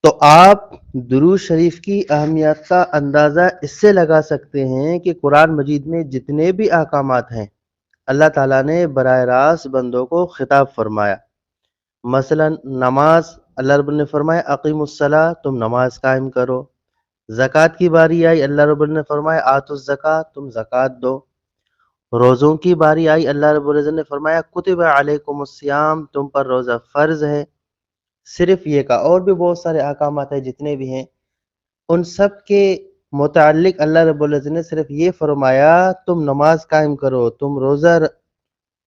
تو آپ درود شریف کی اہمیت کا اندازہ اس سے لگا سکتے ہیں کہ قرآن مجید میں جتنے بھی احکامات ہیں اللہ تعالیٰ نے براہ راست بندوں کو خطاب فرمایا۔ مثلا نماز، اللہ رب نے فرمایا اقیم الصلاۃ، تم نماز قائم کرو۔ زکوٰۃ کی باری آئی، اللہ رب نے فرمایا آتوا الزکوٰۃ، تم زکوٰۃ دو۔ روزوں کی باری آئی، اللہ رب العزت نے فرمایا کتب علیکم الصیام، تم پر روزہ فرض ہے۔ صرف یہ کا اور بھی بہت سارے احکامات ہیں جتنے بھی ہیں، ان سب کے متعلق اللہ رب العزت نے صرف یہ فرمایا تم نماز قائم کرو، تم روزہ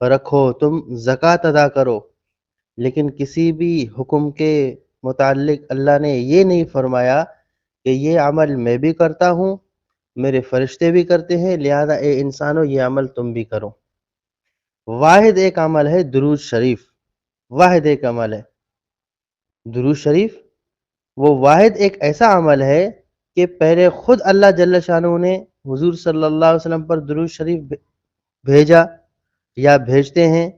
رکھو، تم زکوٰۃ ادا کرو، لیکن کسی بھی حکم کے متعلق اللہ نے یہ نہیں فرمایا کہ یہ عمل میں بھی کرتا ہوں، میرے فرشتے بھی کرتے ہیں، لہذا اے انسانوں یہ عمل تم بھی کرو۔ واحد ایک عمل ہے درود شریف، واحد ایک عمل ہے درود شریف۔ وہ واحد ایک ایسا عمل ہے کہ پہلے خود اللہ جل شانہ نے حضور صلی اللہ علیہ وسلم پر درود شریف بھیجا یا بھیجتے ہیں،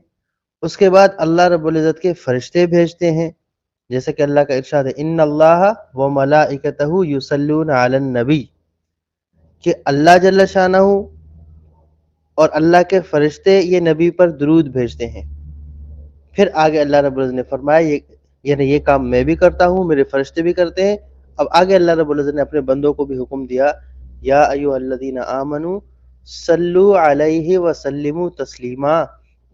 اس کے بعد اللہ رب العزت کے فرشتے بھیجتے ہیں، جیسے کہ اللہ کا ارشاد ہے ان اللہ و ملائکتہ یصلون علی النبی، کہ اللہ جل شانہ اور اللہ کے فرشتے یہ نبی پر درود بھیجتے ہیں۔ پھر آگے اللہ رب العزت نے فرمایا یعنی یہ کام میں بھی کرتا ہوں، میرے فرشتے بھی کرتے ہیں۔ اب آگے اللہ رب العزت نے اپنے بندوں کو بھی حکم دیا یا ایھا الذین آمنوا صلو علیہ وسلموا تسلیما،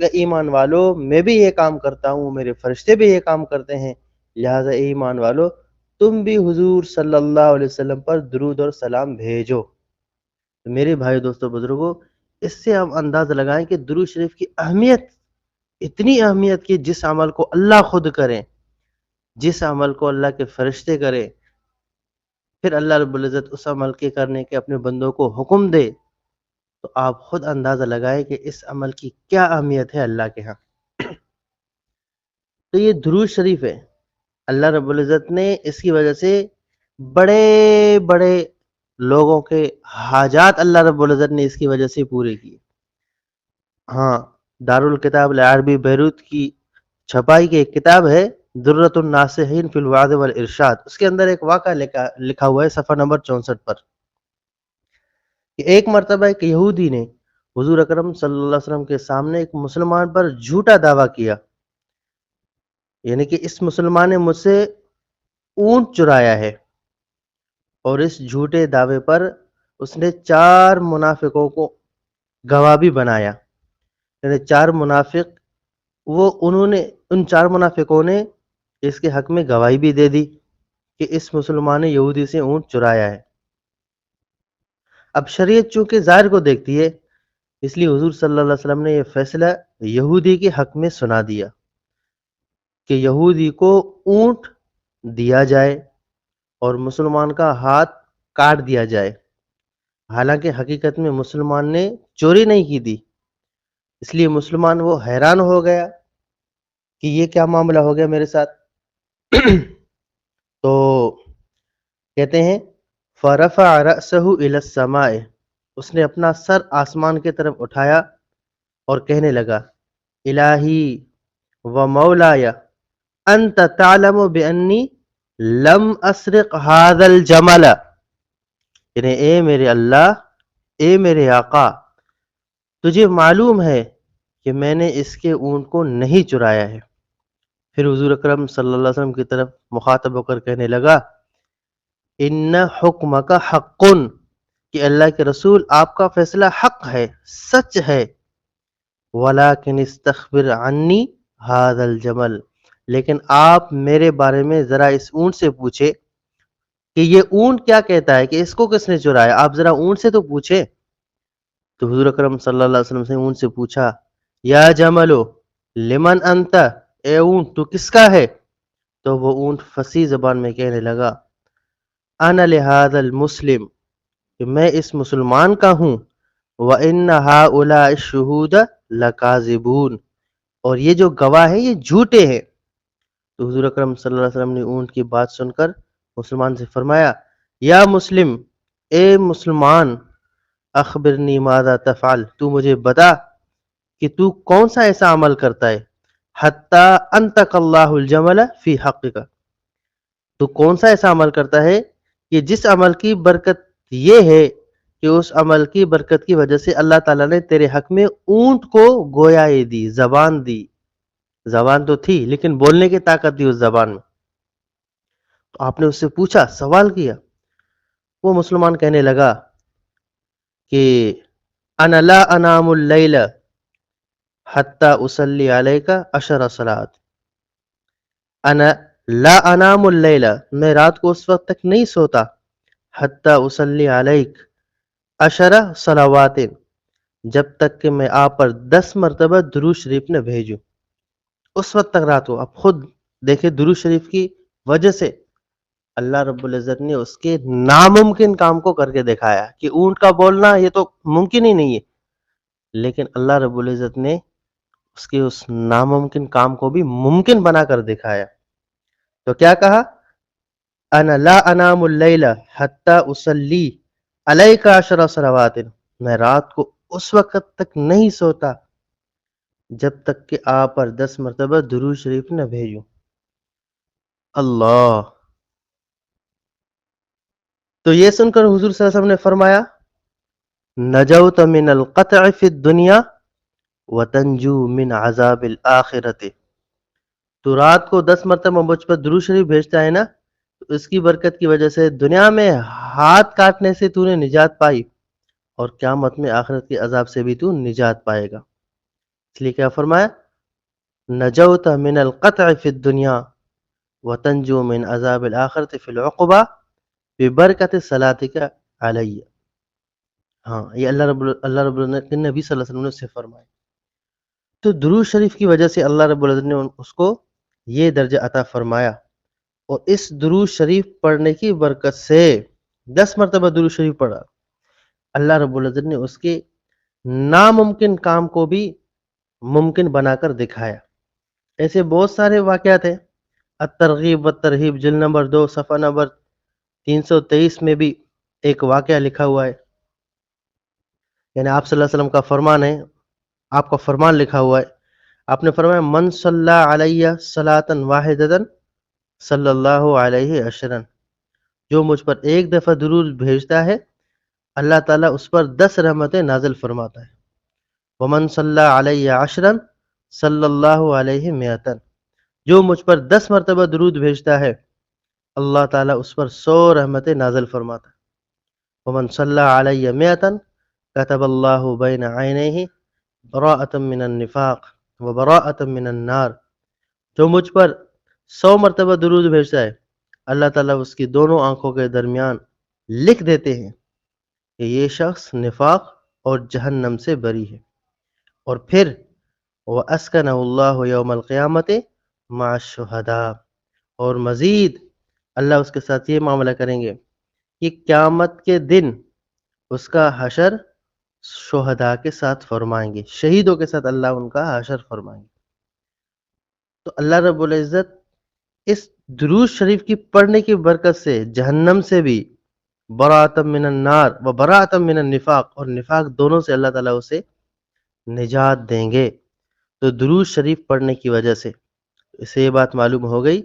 کہ ایمان والو میں بھی یہ کام کرتا ہوں، میرے فرشتے بھی یہ کام کرتے ہیں، لہٰذا اے ایمان والو تم بھی حضور صلی اللہ علیہ وسلم پر درود اور سلام بھیجو۔ میرے بھائی دوستو بزرگوں، اس سے ہم اندازہ لگائیں کہ درود شریف کی اہمیت، اتنی اہمیت کہ جس عمل کو اللہ خود کریں، جس عمل کو اللہ کے فرشتے کریں، پھر اللہ رب العزت اس عمل کے کرنے کے اپنے بندوں کو حکم دے، تو آپ خود اندازہ لگائیں کہ اس عمل کی کیا اہمیت ہے اللہ کے ہاں۔ تو یہ درود شریف ہے، اللہ رب العزت نے اس کی وجہ سے بڑے بڑے لوگوں کے حاجات اللہ رب العزت نے اس کی وجہ سے پورے کیے۔ ہاں، دارالکتاب العربی بیروت کی چھپائی کی ایک کتاب ہے درۃ الناصحین فی الوعظ والارشاد، اس کے اندر ایک واقعہ لکھا ہوا ہے صفحہ نمبر 64 پر، کہ ایک مرتبہ ایک یہودی نے حضور اکرم صلی اللہ علیہ وسلم کے سامنے ایک مسلمان پر جھوٹا دعویٰ کیا، یعنی کہ اس مسلمان نے مجھ سے اونٹ چرایا ہے، اور اس جھوٹے دعوے پر اس نے 4 منافقوں کو گواہ بھی بنایا، یعنی 4 منافق، ان 4 منافقوں نے اس کے حق میں گواہی بھی دے دی کہ اس مسلمان نے یہودی سے اونٹ چرایا ہے۔ اب شریعت چونکہ ظاہر کو دیکھتی ہے، اس لیے حضور صلی اللہ علیہ وسلم نے یہ فیصلہ یہودی کے حق میں سنا دیا کہ یہودی کو اونٹ دیا جائے اور مسلمان کا ہاتھ کاٹ دیا جائے، حالانکہ حقیقت میں مسلمان نے چوری نہیں کی تھی۔ اس لیے مسلمان وہ حیران ہو گیا کہ یہ کیا معاملہ ہو گیا میرے ساتھ۔ تو کہتے ہیں فَرَفَعَ رَأْسَهُ إِلَى السَّمَاءِ، اس نے اپنا سر آسمان کی طرف اٹھایا اور کہنے لگا الہی و مولایا انت تعلم بانی لم اسرق هذا الجمل، یعنی اے میرے اللہ، اے میرے آقا، تجھے معلوم ہے کہ میں نے اس کے اونٹ کو نہیں چرایا ہے۔ پھر حضور اکرم صلی اللہ علیہ وسلم کی طرف مخاطب ہو کر کہنے لگا ان حکمک حق، کہ اللہ کے رسول آپ کا فیصلہ حق ہے، سچ ہے، ولیکن استخبر عنی ھذا الجمل، لیکن آپ میرے بارے میں ذرا اس اونٹ سے پوچھے کہ یہ اونٹ کیا کہتا ہے، کہ اس کو کس نے چرایا، آپ ذرا اونٹ سے تو پوچھے۔ تو حضور اکرم صلی اللہ علیہ وسلم سے اونٹ سے پوچھا یا جملو لمن انت، اے اونٹ تو کس کا ہے؟ تو وہ اونٹ فصیح زبان میں کہنے لگا انا لہذا المسلم، کہ میں اس مسلمان کا ہوں، وَإِنَّ هَؤُلَاءِ الشُّهُودَ لَكَاذِبُونَ، اور یہ جو گواہ ہیں یہ جھوٹے ہیں۔ تو حضور اکرم صلی اللہ علیہ وسلم نے اونٹ کی بات سن کر مسلمان سے فرمایا یا مسلم، اے مسلمان، اخبرنی ماذا تفعل، تو مجھے بتا کہ تو کون سا ایسا عمل کرتا ہے، حتی انتق اللہ الجمل فی حقک، تو کون سا ایسا عمل کرتا ہے کہ جس عمل کی برکت یہ ہے کہ اس عمل کی برکت کی وجہ سے اللہ تعالیٰ نے تیرے حق میں اونٹ کو گویائی دی، زبان دی. زبان تو تھی لیکن بولنے کی طاقت دی اس زبان میں. تو آپ نے اس سے پوچھا، سوال کیا. وہ مسلمان کہنے لگا کہ انا لا انام اللیل حتی اصلی علیک 10 صلات. انا لا انام اللیل، میں رات کو اس وقت تک نہیں سوتا، حتی اصلی علیک 10 صلوات، جب تک کہ میں آپ پر 10 مرتبہ درود شریف نہ بھیجوں. اس وقت تک رات کو. اب خود دیکھیں درود شریف کی وجہ سے اللہ رب العزت نے اس کے ناممکن کام کو کر کے دکھایا کہ اونٹ کا بولنا یہ تو ممکن ہی نہیں ہے، لیکن اللہ رب العزت نے اس کے اس ناممکن کام کو بھی ممکن بنا کر دکھایا. تو کیا کہا؟ انا لا انام اللیل حتی اصلی علیک 10 صلوات، میں رات کو اس وقت تک نہیں سوتا جب تک کہ آپ پر 10 مرتبہ درود شریف نہ بھیجوں. اللہ. تو یہ سن کر حضور صلی اللہ علیہ وسلم نے فرمایا نجوت من القطع فی الدنیا وتنجو من عذاب الآخرت. تو رات کو 10 مرتبہ مجھ پر درود شریف بھیجتا ہے نا، تو اس کی برکت کی وجہ سے دنیا میں ہاتھ کاٹنے سے تو نے نجات پائی، اور قیامت میں آخرت کے عذاب سے بھی تو نجات پائے گا. اس لیے کیا فرمایا؟ نجوت من القطع فی الدنیا وتنجو من عذاب الآخرت فی العقبہ ببرکت صلاتک علی. ہاں، یہ اللہ رب العزت نے نبی صلی اللہ علیہ وسلم نے اس سے فرمایا. تو درود شریف کی وجہ سے اللہ رب العزت نے اس کو یہ درجہ عطا فرمایا، اور اس درود شریف پڑھنے کی برکت سے 10 مرتبہ درود شریف پڑھا، اللہ رب العزت نے اس کے ناممکن کام کو بھی ممکن بنا کر دکھایا. ایسے بہت سارے واقعات ہیں. الترغیب والترہیب جلد نمبر 2 صفحہ نمبر 323 میں بھی ایک واقعہ لکھا ہوا ہے. یعنی آپ صلی اللہ علیہ وسلم کا فرمان ہے، آپ کا فرمان لکھا ہوا ہے. آپ نے فرمایا من صلی علیہ صلاۃ واحدۃ صلی اللہ علیہ عشرا، جو مجھ پر ایک دفعہ درود بھیجتا ہے اللہ تعالیٰ اس پر 10 رحمتیں نازل فرماتا ہے. ومن صلی علیہ عشرا صلی اللہ علیہ مئتا، جو مجھ پر 10 مرتبہ درود بھیجتا ہے اللہ تعالیٰ اس پر 100 رحمتیں نازل فرماتا ہے. ومن صلی علیہ مئتا كتب اللہ بین عینیہ براءۃ من النفاق وبراءۃ من النار، جو مجھ پر 100 مرتبہ درود بھیجتا ہے اللہ تعالیٰ اس کی دونوں آنکھوں کے درمیان لکھ دیتے ہیں کہ یہ شخص نفاق اور جہنم سے بری ہے. اور پھر وَأَسْكَنَهُ اللَّهُ يَوْمَ الْقِيَامَةِ مَعَ الشُّهَدَاءِ، اور مزید اللہ اس کے ساتھ یہ معاملہ کریں گے کہ قیامت کے دن اس کا حشر شہداء کے ساتھ فرمائیں گے، شہیدوں کے ساتھ اللہ ان کا حشر فرمائیں گے. تو اللہ رب العزت اس درود شریف کی پڑھنے کی برکت سے جہنم سے بھی، براءۃ من النار و براءۃ من النفاق، اور نفاق دونوں سے اللہ تعالیٰ اسے نجات دیں گے. تو درود شریف پڑھنے کی وجہ سے اس سے یہ بات معلوم ہو گئی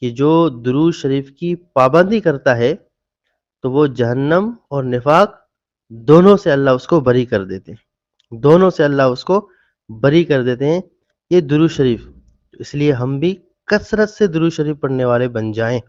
کہ جو درود شریف کی پابندی کرتا ہے تو وہ جہنم اور نفاق دونوں سے اللہ اس کو بری کر دیتے ہیں، دونوں سے اللہ اس کو بری کر دیتے ہیں. یہ درود شریف، اس لیے ہم بھی کثرت سے درود شریف پڑھنے والے بن جائیں.